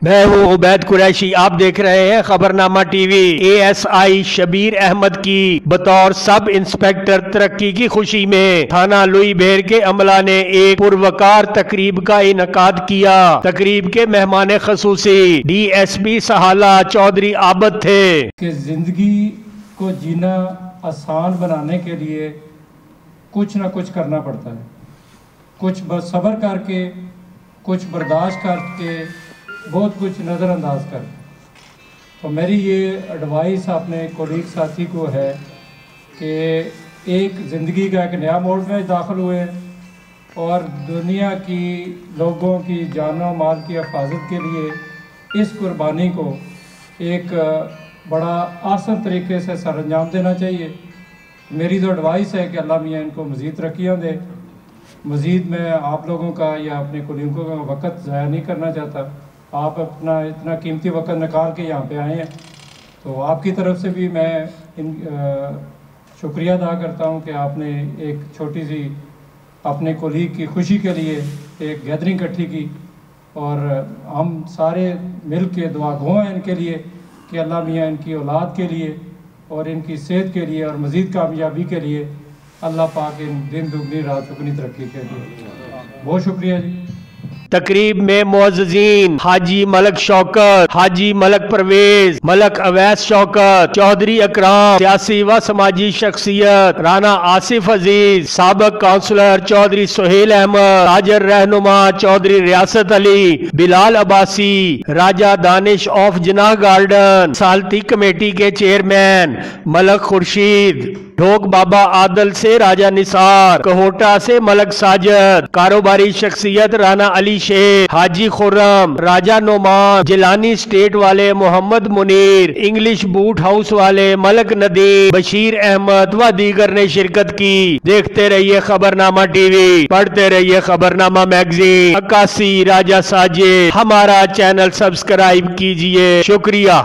मैं हूँ उबैद कुरैशी। आप देख रहे हैं खबरनामा टीवी। एएसआई शबीर अहमद की बतौर सब इंस्पेक्टर तरक्की की खुशी में थाना लुई बेर के अमला ने एक पुरवकार तकरीब का इनकाद किया। तकरीब के मेहमान खसूसी डीएसपी सहाला चौधरी आबद थे। कि जिंदगी को जीना आसान बनाने के लिए कुछ ना कुछ करना पड़ता है, कुछ बस सब्र करके, कुछ बर्दाश्त करके, बहुत कुछ नज़रअंदाज कर। तो मेरी ये एडवाइस अपने कोलीग साथी को है कि एक ज़िंदगी का एक नया मोड़ में दाखिल हुए और दुनिया की लोगों की जानो माल की हिफाजत के लिए इस कुर्बानी को एक बड़ा आसान तरीके से सरअंजाम देना चाहिए। मेरी तो एडवाइस है कि अल्लाह मियाँ इनको मज़ीद तरक्कियाँ दे। मज़ीद मैं आप लोगों का या अपने कोलीगों का वक्त ज़ाया नहीं करना चाहता। आप अपना इतना कीमती वक्त निकाल के यहाँ पे आए हैं, तो आपकी तरफ से भी मैं शुक्रिया अदा करता हूँ कि आपने एक छोटी सी अपने कोलीग की खुशी के लिए एक गैदरिंग इकट्ठी की और हम सारे मिल के दुआ गो हैं इनके लिए कि अल्लाह मियाँ इनकी औलाद के लिए और इनकी सेहत के लिए और मज़ीद कामयाबी के लिए अल्लाह पाक इन दिन दुगनी रात चुगनी तरक्की के लिए। बहुत शुक्रिया जी। तकरीब में मुअज़्ज़िज़ीन हाजी मलक शौकत, हाजी मलक परवेज, मलक अवैस शौकत, चौधरी अकराम, सियासी व समाजी शख्सियत राना आसिफ अजीज, साबक काउंसलर चौधरी सुहेल अहमद, ताजर रहनुमा चौधरी रियासत अली, बिलाल अब्बासी, राजा दानिश ऑफ जिनाह गार्डन, सालती कमेटी के चेयरमैन मलक खुर्शीद, ढोक बाबा आदल से राजा निसार, कहोटा से मलक साजद, कारोबारी शख्सियत राना अली शेख, हाजी खुर्रम, राजा नोमान, जिलानी स्टेट वाले Mohammad Munir, English boot house वाले मलक नदीम, बशीर अहमद व दीगर ने शिरकत की। देखते रहिए खबरनामा टीवी, पढ़ते रहिए खबरनामा मैगजीन। 81 राजा साजिद, हमारा चैनल सब्सक्राइब कीजिए। शुक्रिया।